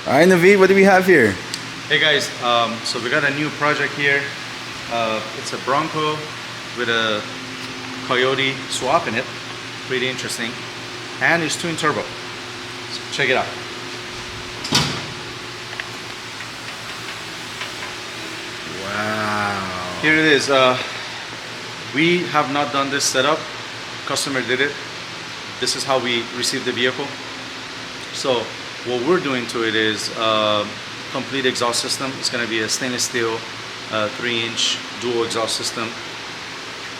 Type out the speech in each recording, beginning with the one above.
All right, Naveed, what do we have here? Hey guys, so we got a new project here. It's a Bronco with a Coyote swap in it. Pretty interesting. And it's twin turbo. So check it out. Wow. Here it is. We have not done this setup. Customer did it. This is how we received the vehicle. So what we're doing to it is complete exhaust system. It's going to be a stainless steel 3-inch dual exhaust system,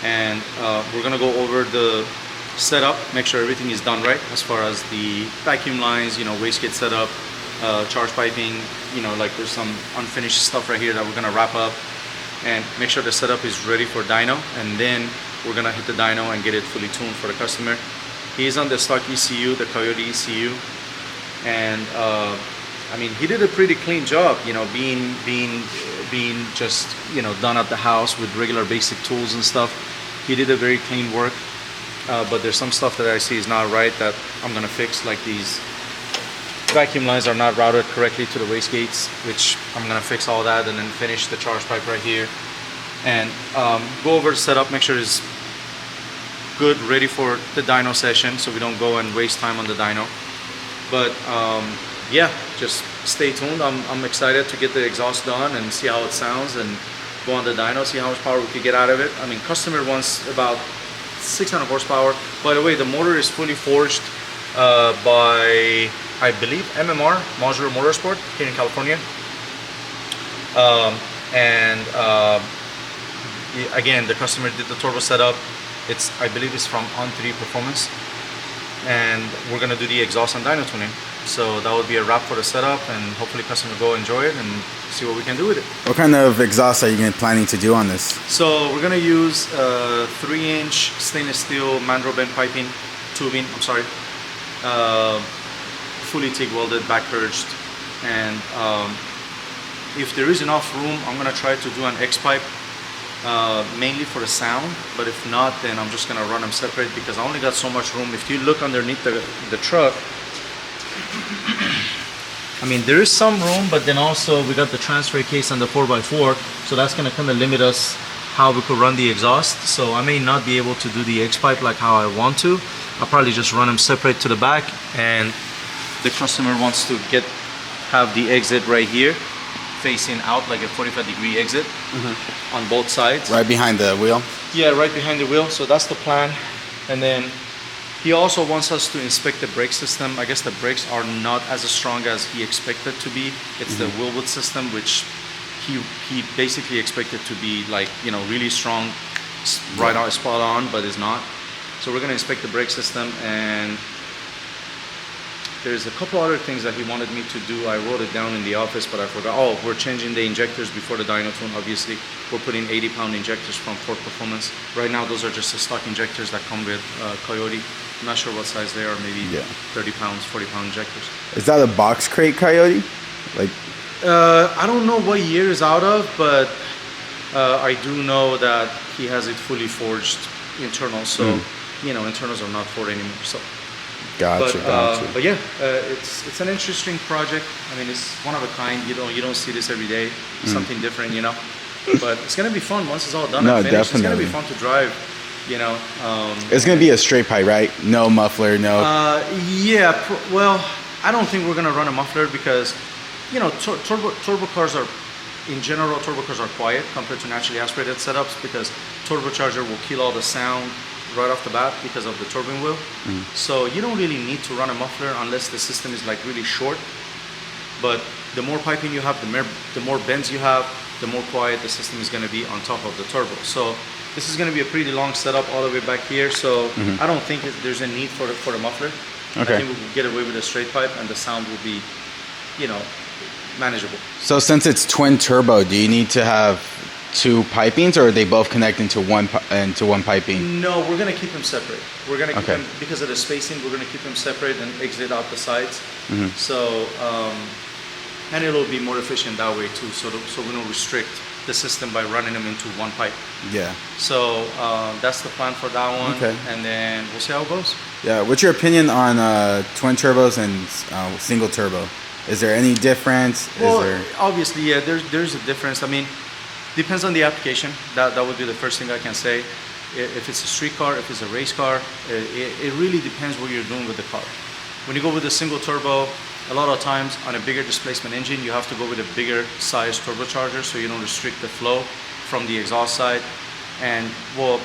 and we're going to go over the setup, make sure everything is done right as far as the vacuum lines, wastegate setup, charge piping, like there's some unfinished stuff right here that we're going to wrap up, and make sure the setup is ready for dyno, and then we're going to hit the dyno and get it fully tuned for the customer. He's on the stock ECU, the Coyote ECU, and I mean, he did a pretty clean job, being just, done at the house with regular basic tools and stuff. He did a very clean work, but there's some stuff that I see is not right that I'm gonna fix, like these vacuum lines are not routed correctly to the wastegates, which I'm gonna fix all that and then finish the charge pipe right here. And go over the setup, make sure it's good, ready for the dyno session so we don't go and waste time on the dyno. But yeah, just stay tuned. I'm excited to get the exhaust done and see how it sounds and go on the dyno, see how much power we could get out of it. I mean, customer wants about 600 horsepower. By the way, the motor is fully forged by, I believe, MMR, Modular Motorsport, here in California. Again, the customer did the turbo setup. I believe it's from On3 Performance. And we're gonna do the exhaust and dyno tuning. So that would be a wrap for the setup, and hopefully customer go enjoy it and see what we can do with it. What kind of exhaust are you planning to do on this? So we're gonna use 3-inch stainless steel mandrel bend piping, tubing, fully TIG welded, back purged. And if there is enough room, I'm gonna try to do an X pipe, mainly for the sound, but if not, then I'm just gonna run them separate because I only got so much room. If you look underneath the truck, I mean, there is some room, but then also we got the transfer case on the 4x4, so that's gonna kind of limit us how we could run the exhaust. So I may not be able to do the X pipe like how I want to. I'll probably just run them separate to the back, and the customer wants to have the exit right here facing out, like a 45-degree exit on both sides. Right behind the wheel? Yeah, right behind the wheel. So that's the plan. And then he also wants us to inspect the brake system. I guess the brakes are not as strong as he expected to be. It's the Wilwood system, which he basically expected to be like, really strong, right on, spot on, but is not. So we're gonna inspect the brake system, and there's a couple other things that he wanted me to do. I wrote it down in the office, but I forgot. Oh, we're changing the injectors before the dyno tune, obviously. We're putting 80-pound injectors from Ford Performance. Right now, those are just the stock injectors that come with Coyote. I'm not sure what size they are, maybe 30 pounds, 40-pound injectors. Is that a box crate Coyote? I don't know what year is out of, but I do know that he has it fully forged internal, so, internals are not Ford anymore, so. Gotcha. But yeah, it's an interesting project. I mean, it's one of a kind. You don't see this every day. Something different, But it's gonna be fun once it's all done and finished. Definitely. It's gonna be fun to drive, It's gonna be a straight pipe, right? No muffler, no. Yeah. Well, I don't think we're gonna run a muffler because, turbo cars are, in general, turbo cars are quiet compared to naturally aspirated setups because turbocharger will kill all the sound right off the bat because of the turbine wheel. So you don't really need to run a muffler unless the system is like really short. But the more piping you have, the more bends you have, the more quiet the system is going to be on top of the turbo. So this is going to be a pretty long setup all the way back here. So I don't think there's a need for the muffler. Okay. I think we will get away with a straight pipe, and the sound will be, manageable. So since it's twin turbo, do you need to have two pipings, or are they both connect into one piping? No, we're gonna keep them separate. We're gonna keep them, because of the spacing, we're gonna keep them separate and exit out the sides. So, and it'll be more efficient that way too. So we don't restrict the system by running them into one pipe. Yeah. So that's the plan for that one. Okay. And then we'll see how it goes. Yeah. What's your opinion on twin turbos and single turbo? Is there any difference? Well, Is there... obviously, yeah, there's a difference. I mean, depends on the application. That would be the first thing I can say. If it's a street car, if it's a race car, it really depends what you're doing with the car. When you go with a single turbo, a lot of times on a bigger displacement engine, you have to go with a bigger size turbocharger so you don't restrict the flow from the exhaust side. And well,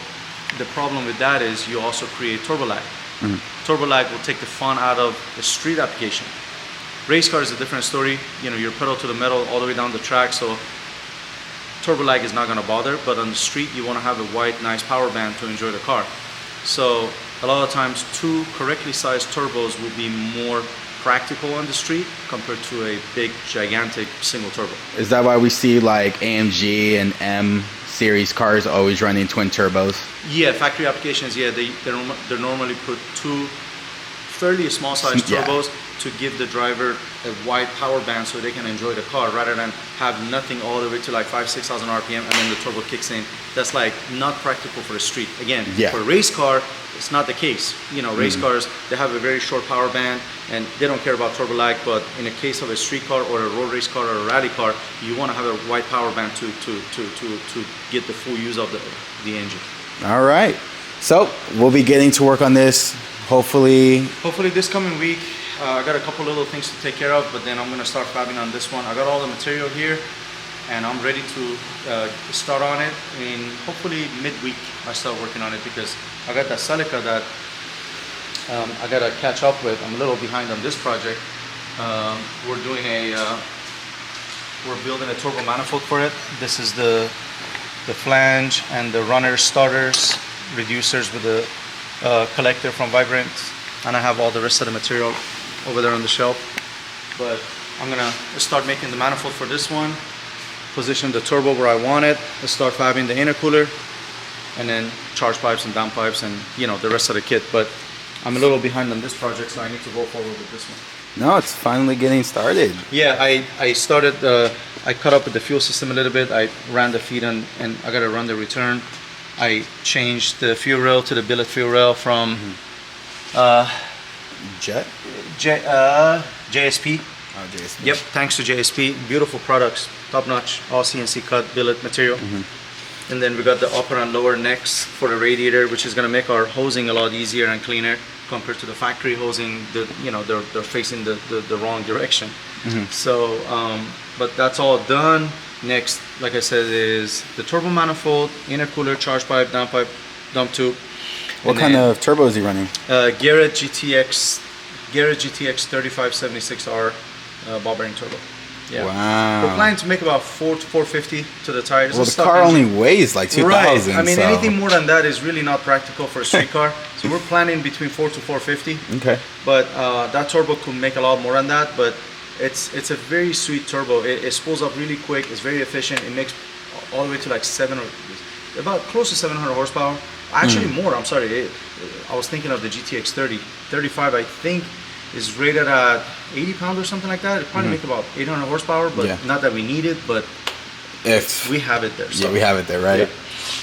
the problem with that is you also create turbo lag. Turbo lag will take the fun out of the street application. Race car is a different story. You know, you're pedal to the metal all the way down the track, so turbo lag is not going to bother. But on the street, you want to have a wide, nice power band to enjoy the car. So a lot of times, two correctly sized turbos will be more practical on the street compared to a big, gigantic single turbo. Is that why we see like AMG and M series cars always running twin turbos? Yeah, factory applications, yeah, they normally put two fairly small sized turbos to give the driver a wide power band so they can enjoy the car rather than have nothing all the way to like 5,000-6,000 RPM and then the turbo kicks in. That's like not practical for the street. Again, for a race car, it's not the case. You know, race cars, they have a very short power band and they don't care about turbo lag, but in a case of a street car or a road race car or a rally car, you want to have a wide power band to get the full use of the engine. All right. So we'll be getting to work on this hopefully this coming week. I got a couple little things to take care of, but then I'm going to start fabbing on this one. I got all the material here and I'm ready to start on it. I mean, hopefully midweek I start working on it because I got that celica that I got to catch up with. I'm a little behind on this project. We're building a turbo manifold for it. This is the flange and the runner starters, reducers with the collector from Vibrant, and I have all the rest of the material over there on the shelf. But I'm gonna start making the manifold for this one, position the turbo where I want it, start fabbing the intercooler, and then charge pipes and down pipes and the rest of the kit. But I'm a little behind on this project, so I need to go forward with this one. No, it's finally getting started. Yeah, I started, I cut up with the fuel system a little bit. I ran the feed and I gotta run the return. I changed the fuel rail to the billet fuel rail from JSP. Oh, JSP. Yep, thanks to JSP. Beautiful products, top notch, all CNC cut billet material. And then we got the upper and lower necks for the radiator, which is going to make our hosing a lot easier and cleaner compared to the factory hosing. They're facing the wrong direction. So, but that's all done. Next, like I said, is the turbo manifold, intercooler, charge pipe, dump tube. What kind of turbo is he running? Garrett GTX 3576R ball bearing turbo. Yeah. Wow. We're planning to make about 4 to 450 to the tires. Well, the car only weighs like 2,000. Right. I mean, anything more than that is really not practical for a street car. So we're planning between 4 to 450. Okay. But that turbo could make a lot more than that. But it's a very sweet turbo. It spools up really quick. It's very efficient. It makes all the way to like about close to 700 horsepower. Actually more. I'm sorry. I was thinking of the GTX 35. I think is rated at 80 pounds or something like that. It probably make about 800 horsepower, but not that we need it, but if we have it there. So. Yeah, we have it there, right? Yeah.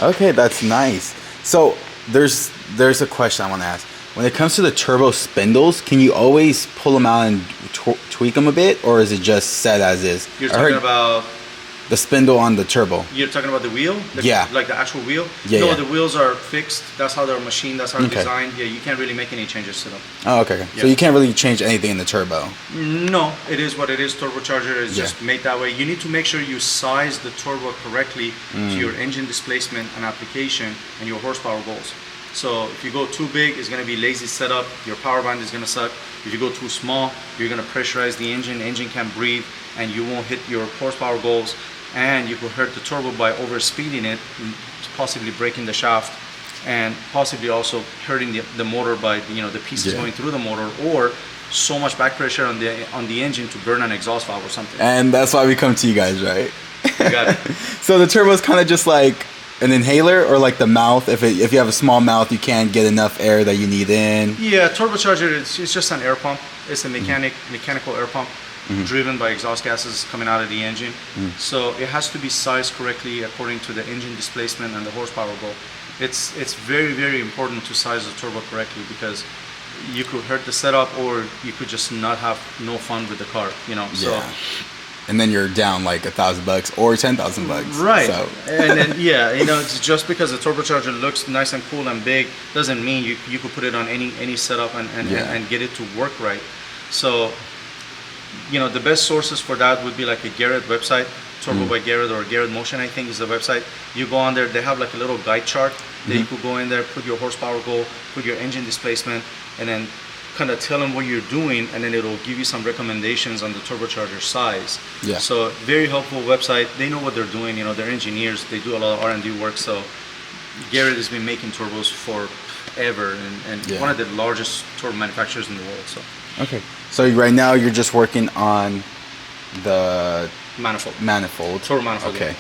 Okay, that's nice. So there's a question I want to ask. When it comes to the turbo spindles, can you always pull them out and tweak them a bit, or is it just set as is? You're talking about the spindle on the turbo. You're talking about the wheel? Like the actual wheel? Yeah. No, the wheels are fixed. That's how they're machined. That's how they're designed. Yeah, you can't really make any changes to them. Oh, okay. Yeah. So you can't really change anything in the turbo? No, it is what it is. Turbocharger is just made that way. You need to make sure you size the turbo correctly to your engine displacement and application and your horsepower goals. So if you go too big, it's going to be lazy setup. Your power band is going to suck. If you go too small, you're going to pressurize the engine. Engine can't breathe, and you won't hit your horsepower goals. And you could hurt the turbo by overspeeding it, possibly breaking the shaft, and possibly also hurting the motor by the pieces going through the motor, or so much back pressure on the engine to burn an exhaust valve or something. And that's why we come to you guys, right? You got it. So the turbo is kind of just like an inhaler, or like the mouth. If you have a small mouth, you can't get enough air that you need in. Yeah, turbocharger it's just an air pump. It's a mechanical air pump. Driven by exhaust gases coming out of the engine. So it has to be sized correctly according to the engine displacement and the horsepower goal. It's very, very important to size the turbo correctly, because you could hurt the setup, or you could just not have no fun with the car, you know. So Yeah. And then you're down like $1,000 or $10,000. right. So. And then yeah, you know, it's just because the turbocharger looks nice and cool and big doesn't mean you could put it on any setup and get it to work right. So, you know, the best sources for that would be like a Garrett website, Turbo by Garrett, or Garrett Motion, I think is the website. You go on there, they have like a little guide chart that you could go in there, put your horsepower goal, put your engine displacement, and then kind of tell them what you're doing, and then it'll give you some recommendations on the turbocharger size. Yeah. So very helpful website. They know what they're doing. You know, they're engineers. They do a lot of R&D work. So Garrett has been making turbos forever, and one of the largest turbo manufacturers in the world. So. Okay. So right now you're just working on the manifold. Turbo manifold. Okay.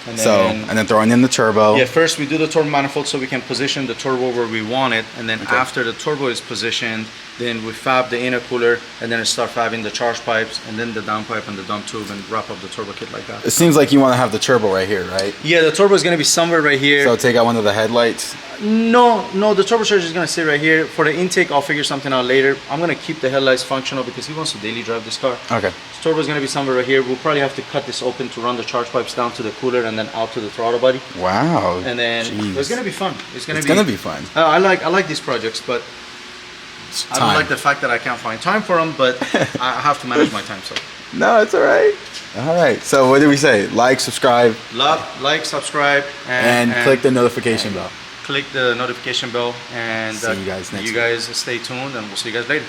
Yeah. And then throwing in the turbo. Yeah, first we do the turbo manifold so we can position the turbo where we want it, and then after the turbo is positioned, then we fab the intercooler, and then start fabbing the charge pipes, and then the downpipe and the dump tube, and wrap up the turbo kit like that. It seems like you want to have the turbo right here, right? Yeah, the turbo is going to be somewhere right here. So take out one of the headlights? No, the turbocharger is going to sit right here. For the intake, I'll figure something out later. I'm going to keep the headlights functional because he wants to daily drive this car. Okay. This turbo is going to be somewhere right here. We'll probably have to cut this open to run the charge pipes down to the cooler and then out to the throttle body. Wow. And then it's going to be fun. It's going to be fun. I like these projects, but I don't like the fact that I can't find time for them, but I have to manage my time. So. No, it's all right. All right. So what did we say? Like, subscribe. Like, subscribe, and click the notification bell. Click the notification bell, and see you guys next you guys stay tuned, and we'll see you guys later.